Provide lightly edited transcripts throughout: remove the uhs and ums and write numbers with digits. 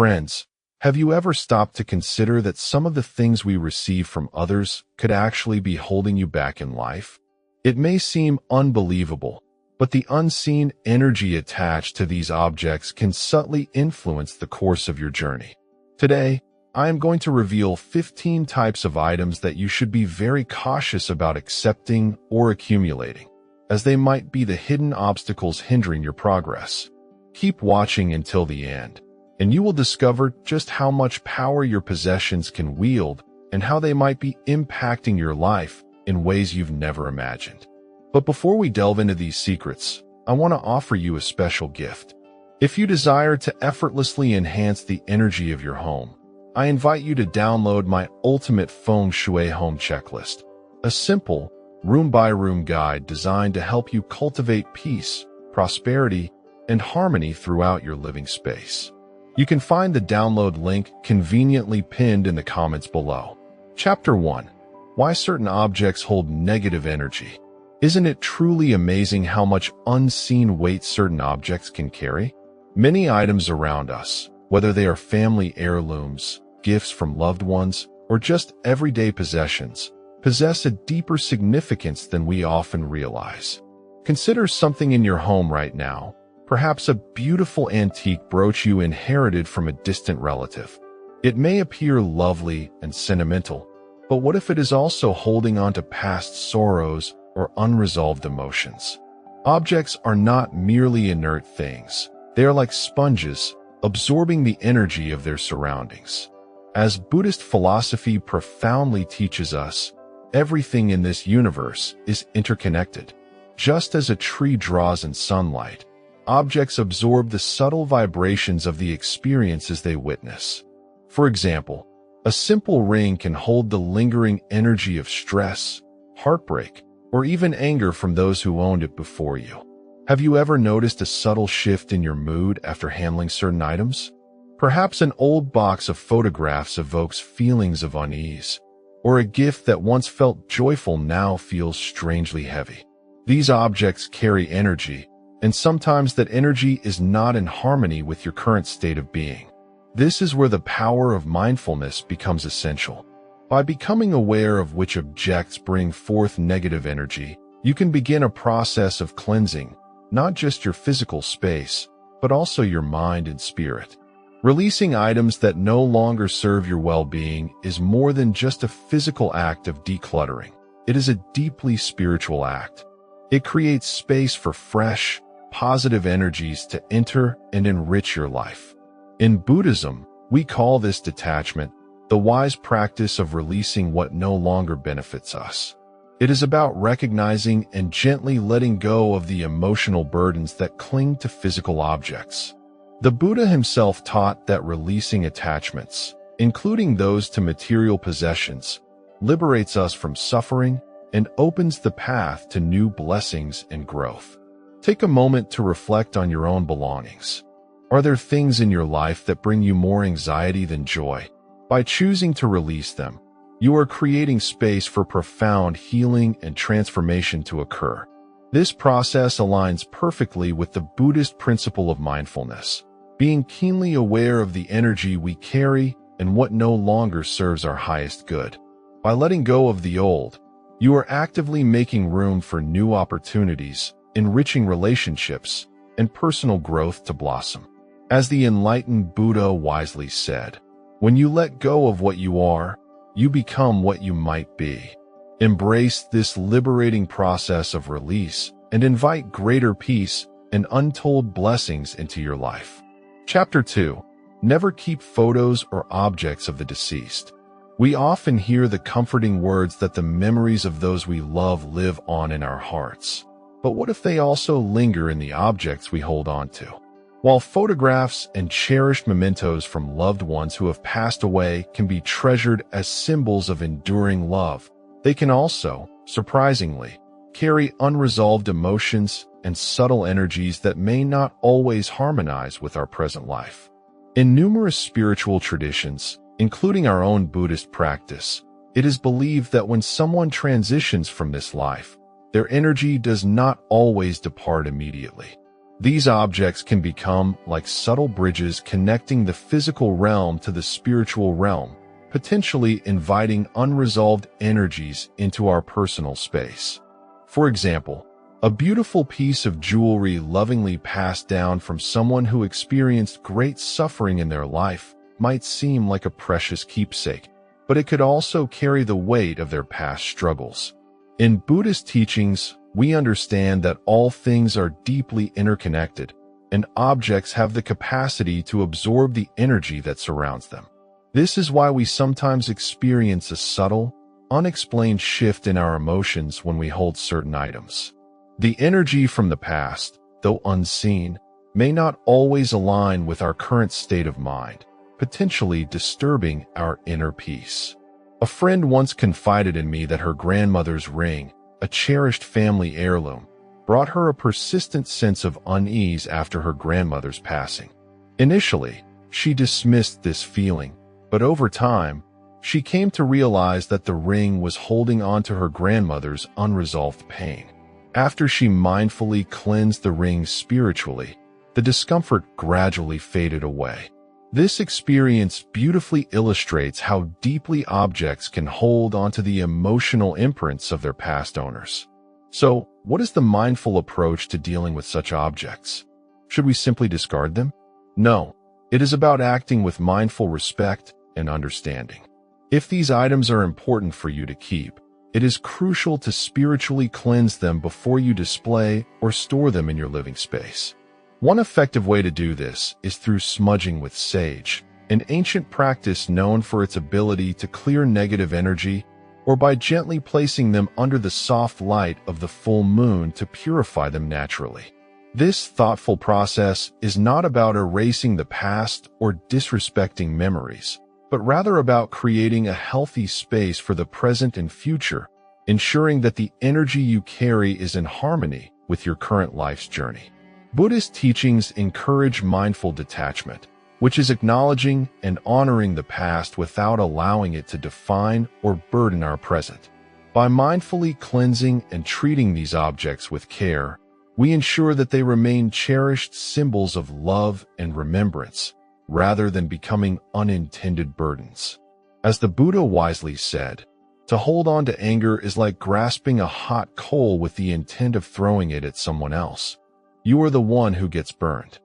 Friends, have you ever stopped to consider that some of the things we receive from others could actually be holding you back in life? It may seem unbelievable, but the unseen energy attached to these objects can subtly influence the course of your journey. Today, I am going to reveal 15 types of items that you should be very cautious about accepting or accumulating, as they might be the hidden obstacles hindering your progress. Keep watching until the end, and you will discover just how much power your possessions can wield and how they might be impacting your life in ways you've never imagined. But before we delve into these secrets, I want to offer you a special gift. If you desire to effortlessly enhance the energy of your home, I invite you to download my ultimate Feng Shui home checklist, a simple, room-by-room guide designed to help you cultivate peace, prosperity, and harmony throughout your living space. You can find the download link conveniently pinned in the comments below. Chapter 1. Why certain objects hold negative energy. Isn't it truly amazing how much unseen weight certain objects can carry? Many items around us, whether they are family heirlooms, gifts from loved ones, or just everyday possessions, possess a deeper significance than we often realize. Consider something in your home right now, perhaps a beautiful antique brooch you inherited from a distant relative. It may appear lovely and sentimental, but what if it is also holding on to past sorrows or unresolved emotions? Objects are not merely inert things. They are like sponges, absorbing the energy of their surroundings. As Buddhist philosophy profoundly teaches us, everything in this universe is interconnected. Just as a tree draws in sunlight, objects absorb the subtle vibrations of the experiences they witness. For example, a simple ring can hold the lingering energy of stress, heartbreak, or even anger from those who owned it before you. Have you ever noticed a subtle shift in your mood after handling certain items? Perhaps an old box of photographs evokes feelings of unease, or a gift that once felt joyful now feels strangely heavy. These objects carry energy, and sometimes that energy is not in harmony with your current state of being. This is where the power of mindfulness becomes essential. By becoming aware of which objects bring forth negative energy, you can begin a process of cleansing, not just your physical space, but also your mind and spirit. Releasing items that no longer serve your well-being is more than just a physical act of decluttering. It is a deeply spiritual act. It creates space for fresh, positive energies to enter and enrich your life. In Buddhism, we call this detachment the wise practice of releasing what no longer benefits us. It is about recognizing and gently letting go of the emotional burdens that cling to physical objects. The Buddha himself taught that releasing attachments, including those to material possessions, liberates us from suffering and opens the path to new blessings and growth. Take a moment to reflect on your own belongings. Are there things in your life that bring you more anxiety than joy? By choosing to release them, you are creating space for profound healing and transformation to occur. This process aligns perfectly with the Buddhist principle of mindfulness, being keenly aware of the energy we carry and what no longer serves our highest good. By letting go of the old, you are actively making room for new opportunities, enriching relationships, and personal growth to blossom. As the enlightened Buddha wisely said, when you let go of what you are, you become what you might be. Embrace this liberating process of release and invite greater peace and untold blessings into your life. Chapter 2. Never keep photos or objects of the deceased. We often hear the comforting words that the memories of those we love live on in our hearts. But what if they also linger in the objects we hold on to? While photographs and cherished mementos from loved ones who have passed away can be treasured as symbols of enduring love, they can also, surprisingly, carry unresolved emotions and subtle energies that may not always harmonize with our present life. In numerous spiritual traditions, including our own Buddhist practice, it is believed that when someone transitions from this life, their energy does not always depart immediately. These objects can become like subtle bridges connecting the physical realm to the spiritual realm, potentially inviting unresolved energies into our personal space. For example, a beautiful piece of jewelry lovingly passed down from someone who experienced great suffering in their life might seem like a precious keepsake, but it could also carry the weight of their past struggles. In Buddhist teachings, we understand that all things are deeply interconnected, and objects have the capacity to absorb the energy that surrounds them. This is why we sometimes experience a subtle, unexplained shift in our emotions when we hold certain items. The energy from the past, though unseen, may not always align with our current state of mind, potentially disturbing our inner peace. A friend once confided in me that her grandmother's ring, a cherished family heirloom, brought her a persistent sense of unease after her grandmother's passing. Initially, she dismissed this feeling, but over time, she came to realize that the ring was holding on to her grandmother's unresolved pain. After she mindfully cleansed the ring spiritually, the discomfort gradually faded away. This experience beautifully illustrates how deeply objects can hold onto the emotional imprints of their past owners. So, what is the mindful approach to dealing with such objects? Should we simply discard them? No, it is about acting with mindful respect and understanding. If these items are important for you to keep, it is crucial to spiritually cleanse them before you display or store them in your living space. One effective way to do this is through smudging with sage, an ancient practice known for its ability to clear negative energy, or by gently placing them under the soft light of the full moon to purify them naturally. This thoughtful process is not about erasing the past or disrespecting memories, but rather about creating a healthy space for the present and future, ensuring that the energy you carry is in harmony with your current life's journey. Buddhist teachings encourage mindful detachment, which is acknowledging and honoring the past without allowing it to define or burden our present. By mindfully cleansing and treating these objects with care, we ensure that they remain cherished symbols of love and remembrance, rather than becoming unintended burdens. As the Buddha wisely said, to hold on to anger is like grasping a hot coal with the intent of throwing it at someone else. You are the one who gets burned.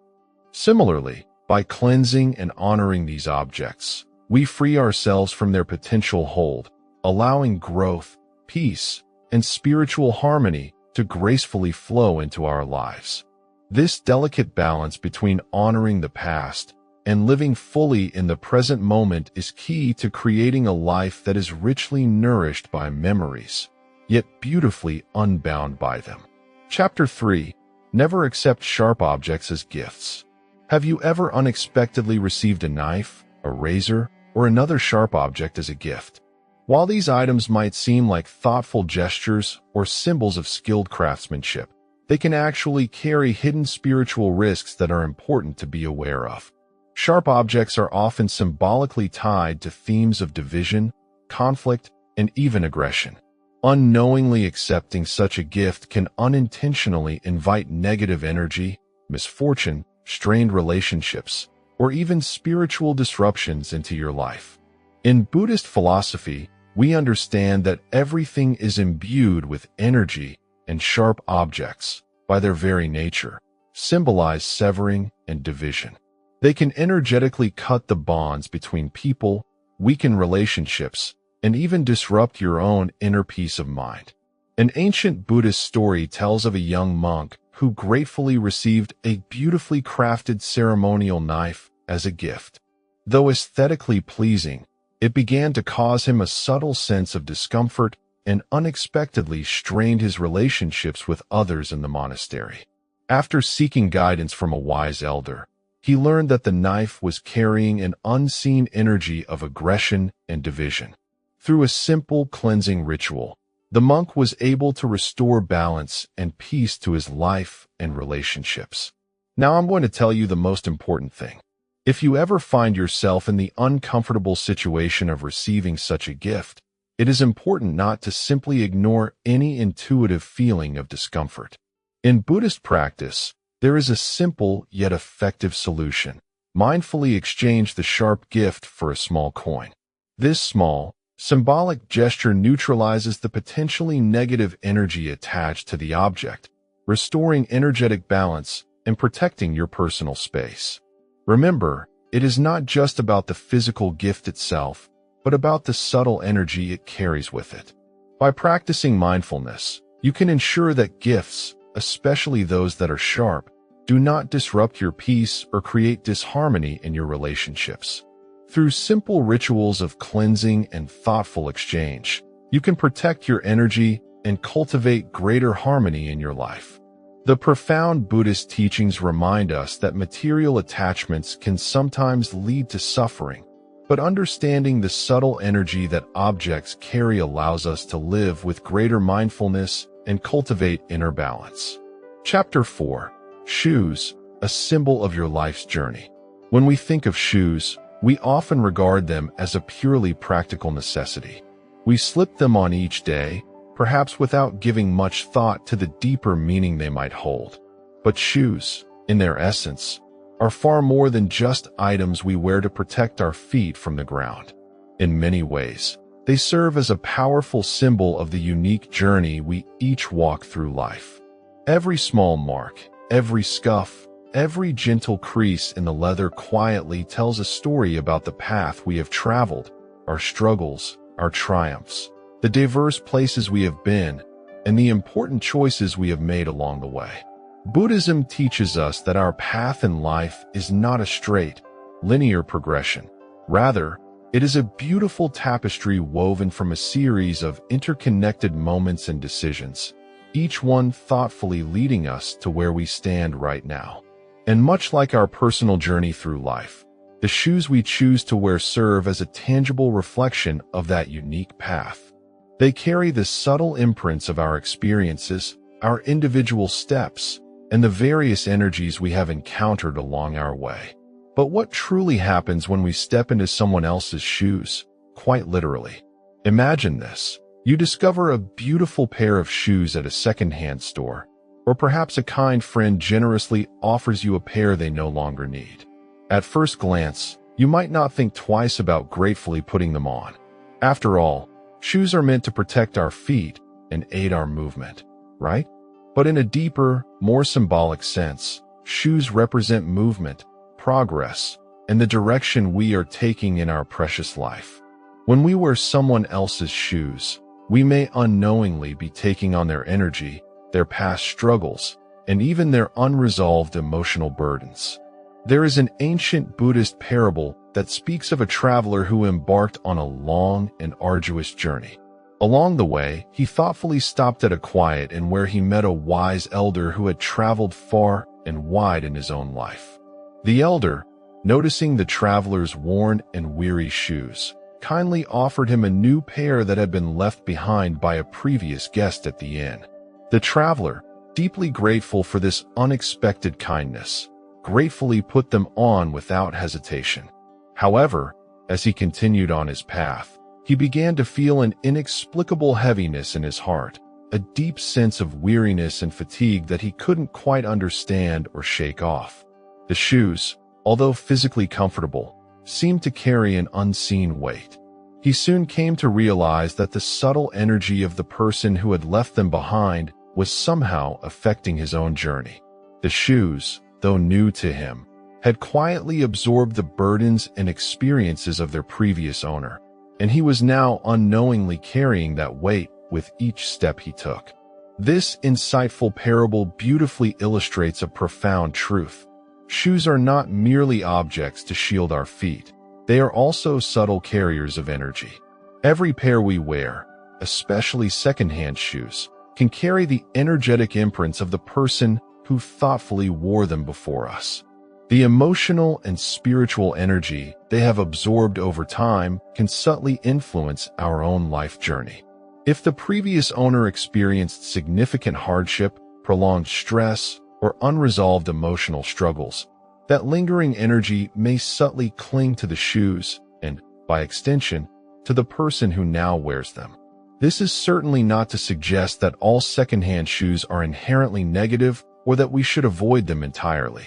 Similarly, by cleansing and honoring these objects, we free ourselves from their potential hold, allowing growth, peace, and spiritual harmony to gracefully flow into our lives. This delicate balance between honoring the past and living fully in the present moment is key to creating a life that is richly nourished by memories, yet beautifully unbound by them. Chapter 3. Never accept sharp objects as gifts. Have you ever unexpectedly received a knife, a razor, or another sharp object as a gift? While these items might seem like thoughtful gestures or symbols of skilled craftsmanship, they can actually carry hidden spiritual risks that are important to be aware of. Sharp objects are often symbolically tied to themes of division, conflict, and even aggression. Unknowingly accepting such a gift can unintentionally invite negative energy, misfortune, strained relationships, or even spiritual disruptions into your life. In Buddhist philosophy, we understand that everything is imbued with energy, and sharp objects, by their very nature, symbolize severing and division. They can energetically cut the bonds between people, weaken relationships, and even disrupt your own inner peace of mind. An ancient Buddhist story tells of a young monk who gratefully received a beautifully crafted ceremonial knife as a gift. Though aesthetically pleasing, it began to cause him a subtle sense of discomfort and unexpectedly strained his relationships with others in the monastery. After seeking guidance from a wise elder, he learned that the knife was carrying an unseen energy of aggression and division. Through a simple cleansing ritual, the monk was able to restore balance and peace to his life and relationships. Now I'm going to tell you the most important thing. If you ever find yourself in the uncomfortable situation of receiving such a gift, it is important not to simply ignore any intuitive feeling of discomfort. In Buddhist practice, There is a simple yet effective solution. Mindfully exchange the sharp gift for a small coin. This small, symbolic gesture neutralizes the potentially negative energy attached to the object, restoring energetic balance and protecting your personal space. Remember, it is not just about the physical gift itself, but about the subtle energy it carries with it. By practicing mindfulness, you can ensure that gifts, especially those that are sharp, do not disrupt your peace or create disharmony in your relationships. Through simple rituals of cleansing and thoughtful exchange, you can protect your energy and cultivate greater harmony in your life. The profound Buddhist teachings remind us that material attachments can sometimes lead to suffering, but understanding the subtle energy that objects carry allows us to live with greater mindfulness and cultivate inner balance. Chapter 4. Shoes, a symbol of your life's journey. When we think of shoes, we often regard them as a purely practical necessity. We slip them on each day, perhaps without giving much thought to the deeper meaning they might hold. But shoes, in their essence, are far more than just items we wear to protect our feet from the ground. In many ways, they serve as a powerful symbol of the unique journey we each walk through life. Every small mark, every scuff, every gentle crease in the leather quietly tells a story about the path we have traveled, our struggles, our triumphs, the diverse places we have been, and the important choices we have made along the way. Buddhism teaches us that our path in life is not a straight, linear progression. Rather, it is a beautiful tapestry woven from a series of interconnected moments and decisions, each one thoughtfully leading us to where we stand right now. And much like our personal journey through life, the shoes we choose to wear serve as a tangible reflection of that unique path. They carry the subtle imprints of our experiences, our individual steps, and the various energies we have encountered along our way. But what truly happens when we step into someone else's shoes? Quite literally. Imagine this. You discover a beautiful pair of shoes at a secondhand store, or perhaps a kind friend generously offers you a pair they no longer need. At first glance, you might not think twice about gratefully putting them on. After all, shoes are meant to protect our feet and aid our movement, right? But in a deeper, more symbolic sense, shoes represent movement, progress, and the direction we are taking in our precious life. When we wear someone else's shoes, we may unknowingly be taking on their energy, their past struggles, and even their unresolved emotional burdens. There is an ancient Buddhist parable that speaks of a traveler who embarked on a long and arduous journey. Along the way, he thoughtfully stopped at a quiet inn where he met a wise elder who had traveled far and wide in his own life. The elder, noticing the traveler's worn and weary shoes, kindly offered him a new pair that had been left behind by a previous guest at the inn. The traveler, deeply grateful for this unexpected kindness, gratefully put them on without hesitation. However, as he continued on his path, he began to feel an inexplicable heaviness in his heart, a deep sense of weariness and fatigue that he couldn't quite understand or shake off. The shoes, although physically comfortable, seemed to carry an unseen weight. He soon came to realize that the subtle energy of the person who had left them behind was somehow affecting his own journey. The shoes, though new to him, had quietly absorbed the burdens and experiences of their previous owner, and he was now unknowingly carrying that weight with each step he took. This insightful parable beautifully illustrates a profound truth. Shoes are not merely objects to shield our feet. They are also subtle carriers of energy. Every pair we wear, especially secondhand shoes, can carry the energetic imprints of the person who thoughtfully wore them before us. The emotional and spiritual energy they have absorbed over time can subtly influence our own life journey. If the previous owner experienced significant hardship, prolonged stress, or unresolved emotional struggles, that lingering energy may subtly cling to the shoes and, by extension, to the person who now wears them. This is certainly not to suggest that all secondhand shoes are inherently negative or that we should avoid them entirely.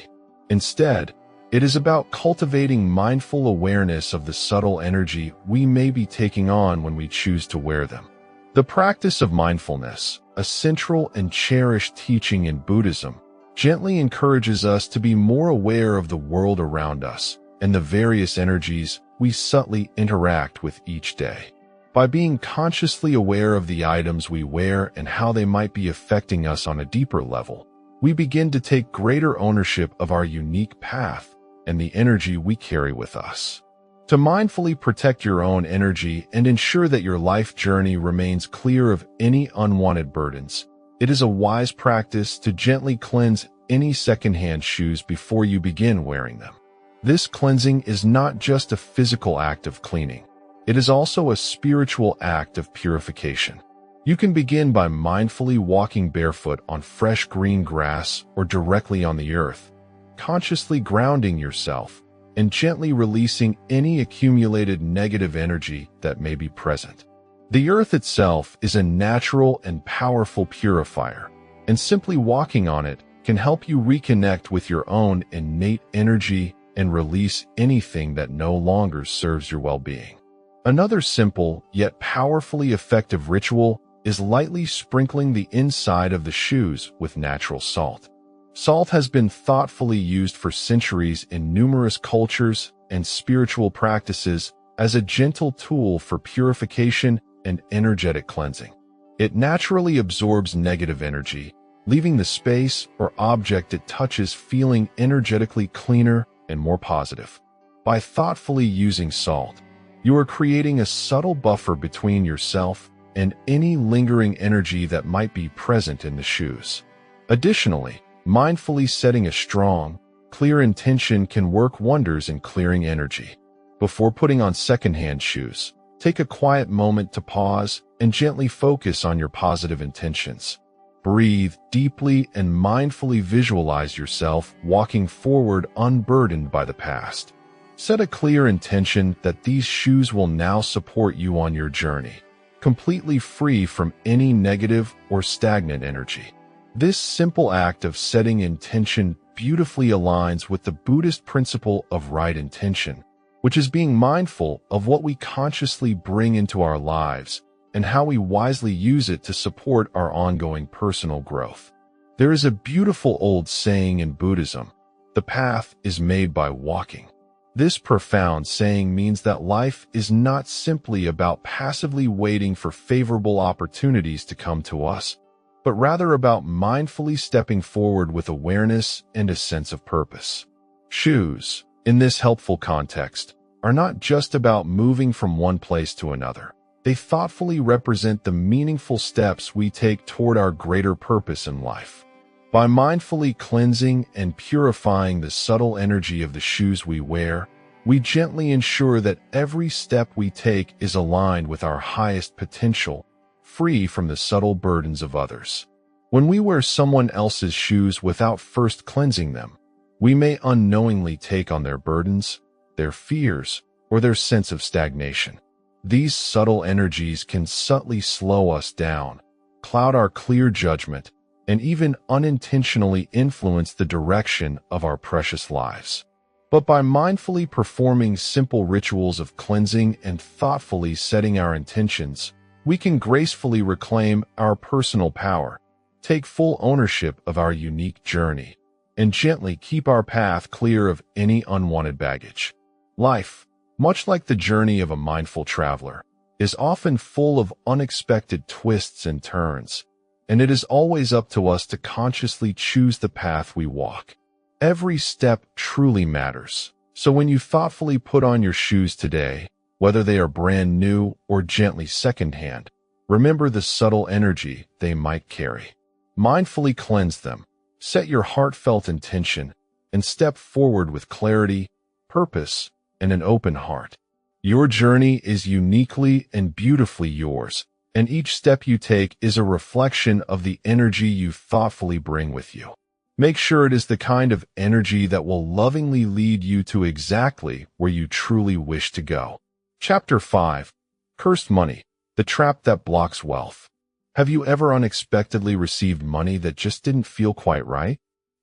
Instead, it is about cultivating mindful awareness of the subtle energy we may be taking on when we choose to wear them. The practice of mindfulness, a central and cherished teaching in Buddhism, gently encourages us to be more aware of the world around us and the various energies we subtly interact with each day. By being consciously aware of the items we wear and how they might be affecting us on a deeper level, we begin to take greater ownership of our unique path and the energy we carry with us. To mindfully protect your own energy and ensure that your life journey remains clear of any unwanted burdens, it is a wise practice to gently cleanse any secondhand shoes before you begin wearing them. This cleansing is not just a physical act of cleaning. It is also a spiritual act of purification. You can begin by mindfully walking barefoot on fresh green grass or directly on the earth, consciously grounding yourself and gently releasing any accumulated negative energy that may be present. The earth itself is a natural and powerful purifier, and simply walking on it can help you reconnect with your own innate energy and release anything that no longer serves your well-being. Another simple yet powerfully effective ritual is lightly sprinkling the inside of the shoes with natural salt. Salt has been thoughtfully used for centuries in numerous cultures and spiritual practices as a gentle tool for purification and energetic cleansing. It naturally absorbs negative energy, leaving the space or object it touches feeling energetically cleaner and more positive. By thoughtfully using salt, you are creating a subtle buffer between yourself and any lingering energy that might be present in the shoes. Additionally, mindfully setting a strong, clear intention can work wonders in clearing energy. Before putting on secondhand shoes, take a quiet moment to pause and gently focus on your positive intentions. Breathe deeply and mindfully visualize yourself walking forward unburdened by the past. Set a clear intention that these shoes will now support you on your journey, completely free from any negative or stagnant energy. This simple act of setting intention beautifully aligns with the Buddhist principle of right intention, which is being mindful of what we consciously bring into our lives and how we wisely use it to support our ongoing personal growth. There is a beautiful old saying in Buddhism, "The path is made by walking." This profound saying means that life is not simply about passively waiting for favorable opportunities to come to us, but rather about mindfully stepping forward with awareness and a sense of purpose. Shoes, in this helpful context, are not just about moving from one place to another. They thoughtfully represent the meaningful steps we take toward our greater purpose in life. By mindfully cleansing and purifying the subtle energy of the shoes we wear, we gently ensure that every step we take is aligned with our highest potential, free from the subtle burdens of others. When we wear someone else's shoes without first cleansing them, we may unknowingly take on their burdens, their fears, or their sense of stagnation. These subtle energies can subtly slow us down, cloud our clear judgment, and even unintentionally influence the direction of our precious lives. But by mindfully performing simple rituals of cleansing and thoughtfully setting our intentions, we can gracefully reclaim our personal power, take full ownership of our unique journey, and gently keep our path clear of any unwanted baggage. Life, much like the journey of a mindful traveler, is often full of unexpected twists and turns, and it is always up to us to consciously choose the path we walk. Every step truly matters, so when you thoughtfully put on your shoes today, whether they are brand new or gently secondhand, remember the subtle energy they might carry. Mindfully cleanse them, set your heartfelt intention, and step forward with clarity, purpose, and an open heart. Your journey is uniquely and beautifully yours, and each step you take is a reflection of the energy you thoughtfully bring with you. Make sure it is the kind of energy that will lovingly lead you to exactly where you truly wish to go. Chapter 5. Cursed Money, the Trap That Blocks Wealth. Have you ever unexpectedly received money that just didn't feel quite right?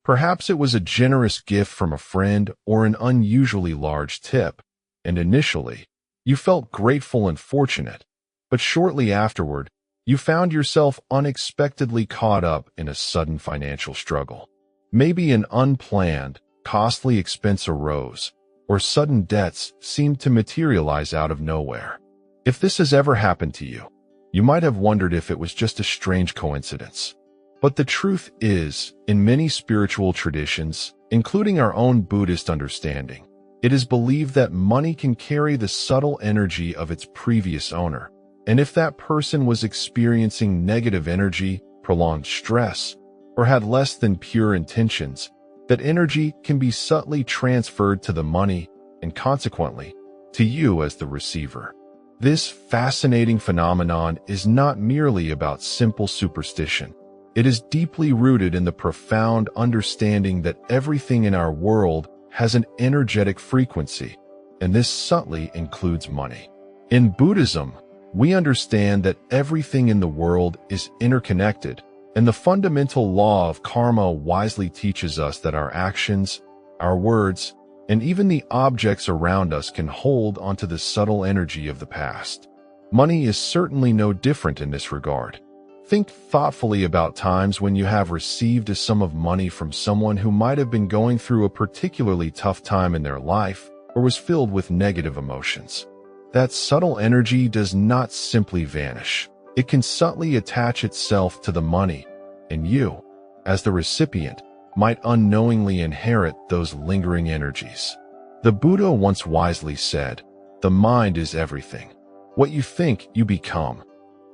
Perhaps it was a generous gift from a friend or an unusually large tip, and initially, you felt grateful and fortunate, but shortly afterward, you found yourself unexpectedly caught up in a sudden financial struggle. Maybe an unplanned, costly expense arose, or sudden debts seemed to materialize out of nowhere. If this has ever happened to you, you might have wondered if it was just a strange coincidence. But the truth is, in many spiritual traditions, including our own Buddhist understanding, it is believed that money can carry the subtle energy of its previous owner. And if that person was experiencing negative energy, prolonged stress, or had less than pure intentions, that energy can be subtly transferred to the money and consequently to you as the receiver. This fascinating phenomenon is not merely about simple superstition. It is deeply rooted in the profound understanding that everything in our world has an energetic frequency, and this subtly includes money. In Buddhism, we understand that everything in the world is interconnected, and the fundamental law of karma wisely teaches us that our actions, our words, and even the objects around us can hold onto the subtle energy of the past. Money is certainly no different in this regard. Think thoughtfully about times when you have received a sum of money from someone who might have been going through a particularly tough time in their life or was filled with negative emotions. That subtle energy does not simply vanish. It can subtly attach itself to the money, and you, as the recipient, might unknowingly inherit those lingering energies. The Buddha once wisely said, "The mind is everything. What you think, you become."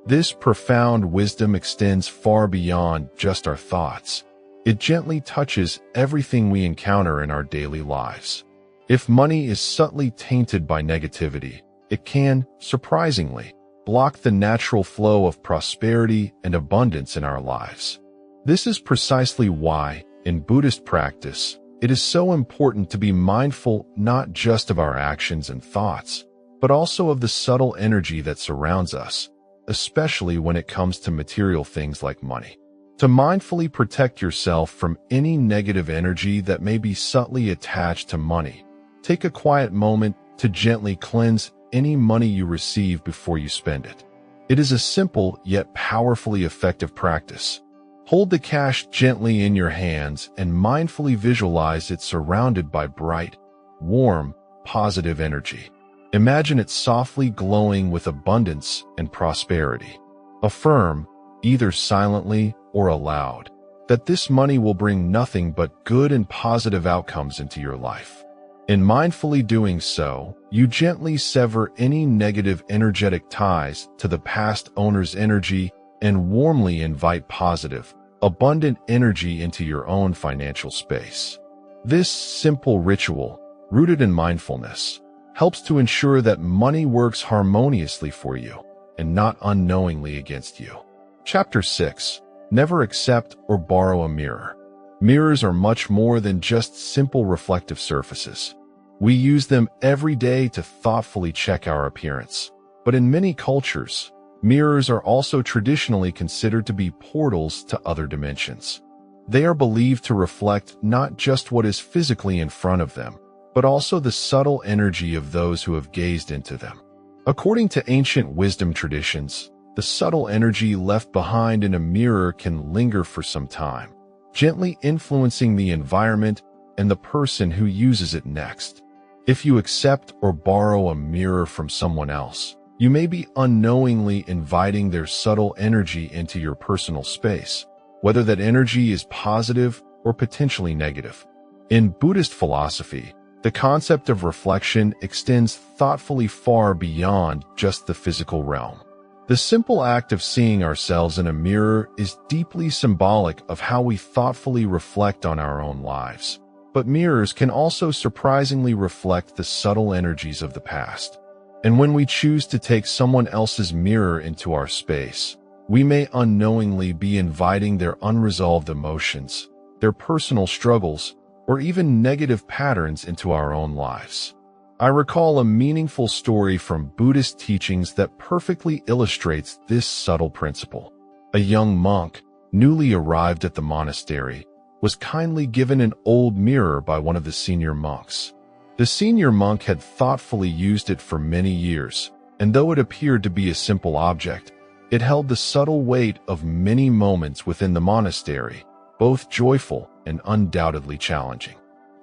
This profound wisdom extends far beyond just our thoughts. It gently touches everything we encounter in our daily lives. If money is subtly tainted by negativity, it can, surprisingly, block the natural flow of prosperity and abundance in our lives. This is precisely why, in Buddhist practice, it is so important to be mindful not just of our actions and thoughts, but also of the subtle energy that surrounds us, especially when it comes to material things like money. To mindfully protect yourself from any negative energy that may be subtly attached to money, take a quiet moment to gently cleanse any money you receive before you spend it. It is a simple yet powerfully effective practice. Hold the cash gently in your hands and mindfully visualize it surrounded by bright, warm, positive energy. Imagine it softly glowing with abundance and prosperity. Affirm, either silently or aloud, that this money will bring nothing but good and positive outcomes into your life. In mindfully doing so, you gently sever any negative energetic ties to the past owner's energy and warmly invite positive, abundant energy into your own financial space. This simple ritual, rooted in mindfulness, helps to ensure that money works harmoniously for you and not unknowingly against you. Chapter 6. Never accept or borrow a mirror. Mirrors are much more than just simple reflective surfaces. We use them every day to thoughtfully check our appearance. But in many cultures, mirrors are also traditionally considered to be portals to other dimensions. They are believed to reflect not just what is physically in front of them, but also the subtle energy of those who have gazed into them. According to ancient wisdom traditions, the subtle energy left behind in a mirror can linger for some time, gently influencing the environment and the person who uses it next. If you accept or borrow a mirror from someone else, you may be unknowingly inviting their subtle energy into your personal space, whether that energy is positive or potentially negative. In Buddhist philosophy, the concept of reflection extends thoughtfully far beyond just the physical realm. The simple act of seeing ourselves in a mirror is deeply symbolic of how we thoughtfully reflect on our own lives. But mirrors can also surprisingly reflect the subtle energies of the past. And when we choose to take someone else's mirror into our space, we may unknowingly be inviting their unresolved emotions, their personal struggles, or even negative patterns into our own lives. I recall a meaningful story from Buddhist teachings that perfectly illustrates this subtle principle. A young monk, newly arrived at the monastery, was kindly given an old mirror by one of the senior monks. The senior monk had thoughtfully used it for many years, and though it appeared to be a simple object, it held the subtle weight of many moments within the monastery, both joyful and undoubtedly challenging.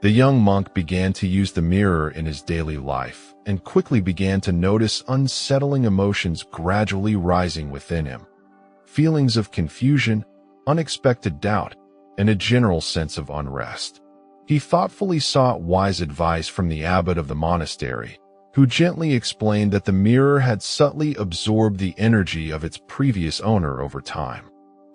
The young monk began to use the mirror in his daily life and quickly began to notice unsettling emotions gradually rising within him. Feelings of confusion, unexpected doubt, and a general sense of unrest. He thoughtfully sought wise advice from the abbot of the monastery, who gently explained that the mirror had subtly absorbed the energy of its previous owner over time.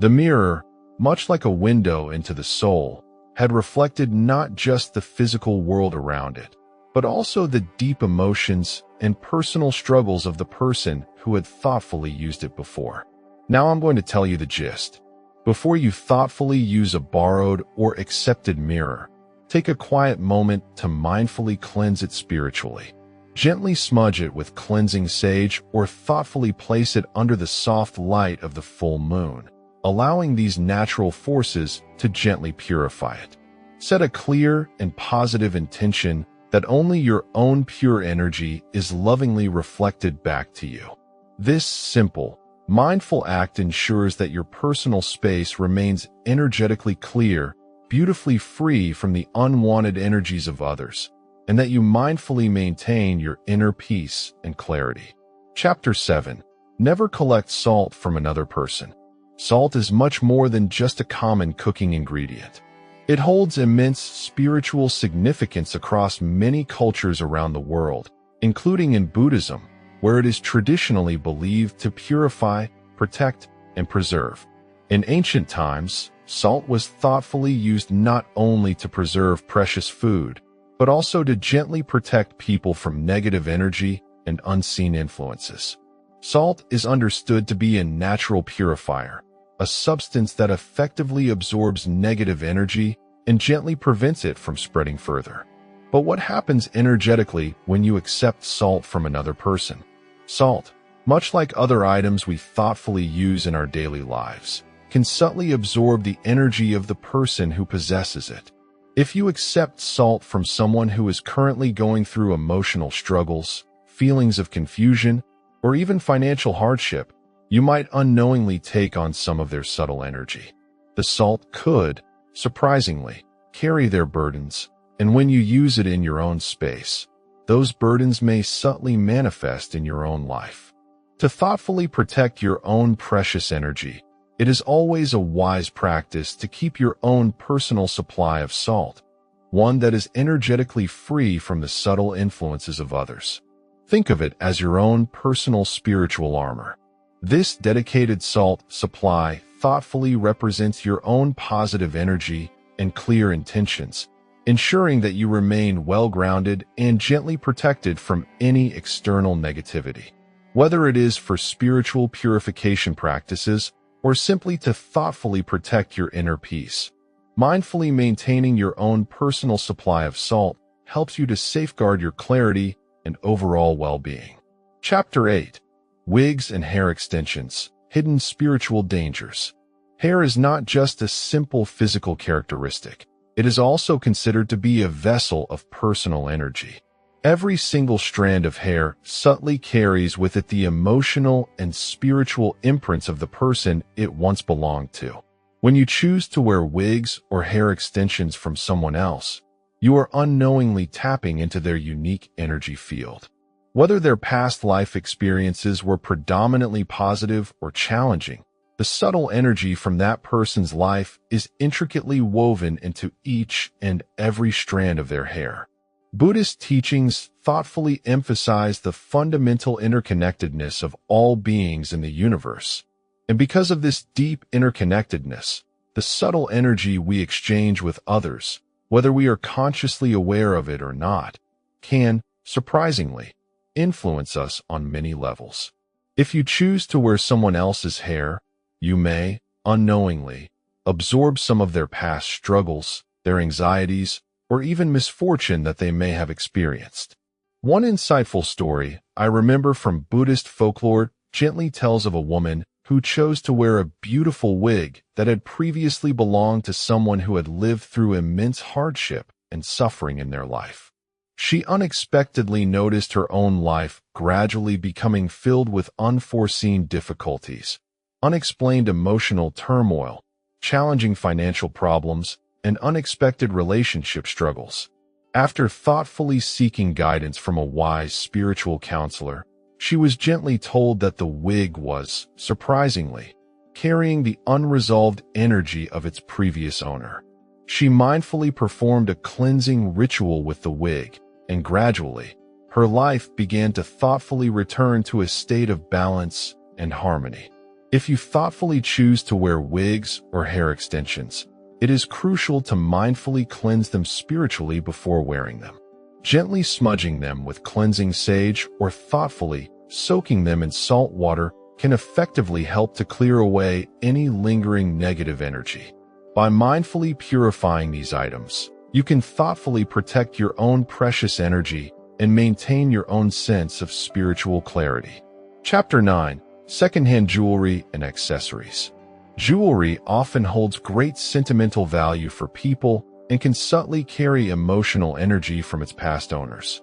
The mirror, much like a window into the soul, had reflected not just the physical world around it, but also the deep emotions and personal struggles of the person who had thoughtfully used it before. Now I'm going to tell you the gist. Before you thoughtfully use a borrowed or accepted mirror, take a quiet moment to mindfully cleanse it spiritually. Gently smudge it with cleansing sage or thoughtfully place it under the soft light of the full moon, allowing these natural forces to gently purify it. Set a clear and positive intention that only your own pure energy is lovingly reflected back to you. This simple, mindful act ensures that your personal space remains energetically clear, beautifully free from the unwanted energies of others, and that you mindfully maintain your inner peace and clarity. Chapter 7. Never collect salt from another person. Salt is much more than just a common cooking ingredient. It holds immense spiritual significance across many cultures around the world, including in Buddhism, where it is traditionally believed to purify, protect, and preserve. In ancient times, salt was thoughtfully used not only to preserve precious food, but also to gently protect people from negative energy and unseen influences. Salt is understood to be a natural purifier, a substance that effectively absorbs negative energy and gently prevents it from spreading further. But what happens energetically when you accept salt from another person? Salt, much like other items we thoughtfully use in our daily lives, can subtly absorb the energy of the person who possesses it. If you accept salt from someone who is currently going through emotional struggles, feelings of confusion, or even financial hardship, you might unknowingly take on some of their subtle energy. The salt could, surprisingly, carry their burdens, and when you use it in your own space, those burdens may subtly manifest in your own life. To thoughtfully protect your own precious energy, it is always a wise practice to keep your own personal supply of salt, one that is energetically free from the subtle influences of others. Think of it as your own personal spiritual armor. This dedicated salt supply thoughtfully represents your own positive energy and clear intentions, ensuring that you remain well-grounded and gently protected from any external negativity. Whether it is for spiritual purification practices or simply to thoughtfully protect your inner peace, mindfully maintaining your own personal supply of salt helps you to safeguard your clarity and overall well-being. Chapter 8. Wigs and Hair Extensions. Hidden Spiritual Dangers. Hair is not just a simple physical characteristic. It is also considered to be a vessel of personal energy. Every single strand of hair subtly carries with it the emotional and spiritual imprints of the person it once belonged to. When you choose to wear wigs or hair extensions from someone else, you are unknowingly tapping into their unique energy field. Whether their past life experiences were predominantly positive or challenging, the subtle energy from that person's life is intricately woven into each and every strand of their hair. Buddhist teachings thoughtfully emphasize the fundamental interconnectedness of all beings in the universe. And because of this deep interconnectedness, the subtle energy we exchange with others, whether we are consciously aware of it or not, can, surprisingly, influence us on many levels. If you choose to wear someone else's hair, you may, unknowingly, absorb some of their past struggles, their anxieties, or even misfortune that they may have experienced. One insightful story I remember from Buddhist folklore gently tells of a woman who chose to wear a beautiful wig that had previously belonged to someone who had lived through immense hardship and suffering in their life. She unexpectedly noticed her own life gradually becoming filled with unforeseen difficulties, unexplained emotional turmoil, challenging financial problems, and unexpected relationship struggles. After thoughtfully seeking guidance from a wise spiritual counselor, she was gently told that the wig was, surprisingly, carrying the unresolved energy of its previous owner. She mindfully performed a cleansing ritual with the wig, and gradually, her life began to thoughtfully return to a state of balance and harmony. If you thoughtfully choose to wear wigs or hair extensions, it is crucial to mindfully cleanse them spiritually before wearing them. Gently smudging them with cleansing sage or thoughtfully soaking them in salt water can effectively help to clear away any lingering negative energy. By mindfully purifying these items, you can thoughtfully protect your own precious energy and maintain your own sense of spiritual clarity. Chapter 9. Secondhand Jewelry and Accessories. Jewelry often holds great sentimental value for people and can subtly carry emotional energy from its past owners.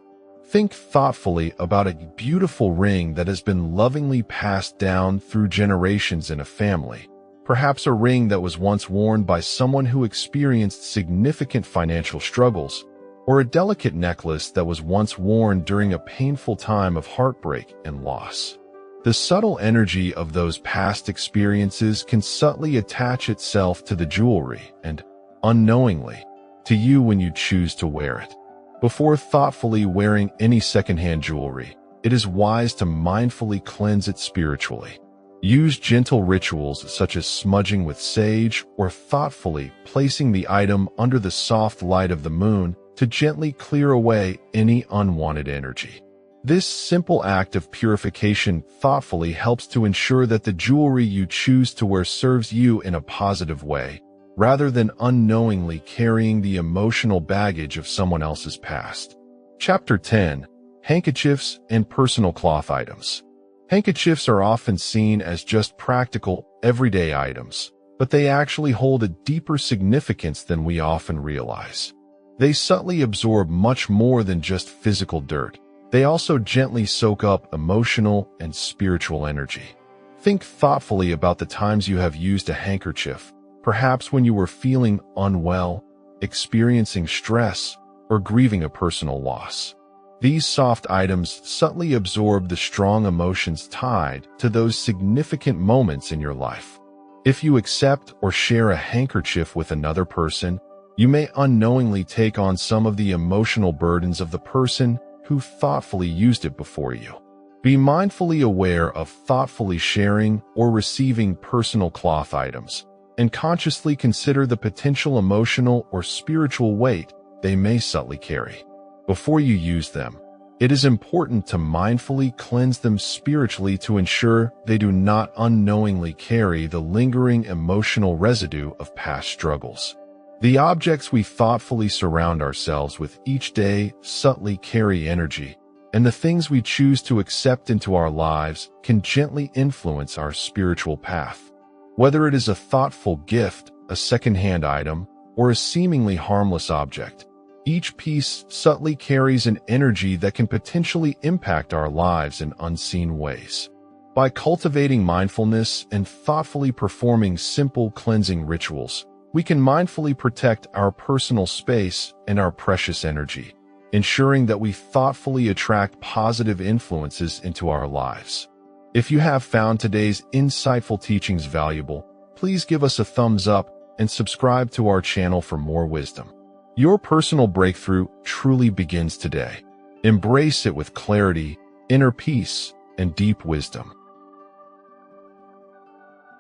Think thoughtfully about a beautiful ring that has been lovingly passed down through generations in a family. Perhaps a ring that was once worn by someone who experienced significant financial struggles, or a delicate necklace that was once worn during a painful time of heartbreak and loss. The subtle energy of those past experiences can subtly attach itself to the jewelry and, unknowingly, to you when you choose to wear it. Before thoughtfully wearing any secondhand jewelry, it is wise to mindfully cleanse it spiritually. Use gentle rituals such as smudging with sage or thoughtfully placing the item under the soft light of the moon to gently clear away any unwanted energy. This simple act of purification thoughtfully helps to ensure that the jewelry you choose to wear serves you in a positive way, rather than unknowingly carrying the emotional baggage of someone else's past. Chapter 10. Handkerchiefs and Personal Cloth Items. Handkerchiefs are often seen as just practical, everyday items, but they actually hold a deeper significance than we often realize. They subtly absorb much more than just physical dirt. They also gently soak up emotional and spiritual energy. Think thoughtfully about the times you have used a handkerchief, perhaps when you were feeling unwell, experiencing stress, or grieving a personal loss. These soft items subtly absorb the strong emotions tied to those significant moments in your life. If you accept or share a handkerchief with another person, you may unknowingly take on some of the emotional burdens of the person who thoughtfully used it before you. Be mindfully aware of thoughtfully sharing or receiving personal cloth items, and consciously consider the potential emotional or spiritual weight they may subtly carry. Before you use them, it is important to mindfully cleanse them spiritually to ensure they do not unknowingly carry the lingering emotional residue of past struggles. The objects we thoughtfully surround ourselves with each day subtly carry energy, and the things we choose to accept into our lives can gently influence our spiritual path. Whether it is a thoughtful gift, a secondhand item, or a seemingly harmless object, each piece subtly carries an energy that can potentially impact our lives in unseen ways. By cultivating mindfulness and thoughtfully performing simple cleansing rituals, we can mindfully protect our personal space and our precious energy, ensuring that we thoughtfully attract positive influences into our lives. If you have found today's insightful teachings valuable, please give us a thumbs up and subscribe to our channel for more wisdom. Your personal breakthrough truly begins today. Embrace it with clarity, inner peace, and deep wisdom.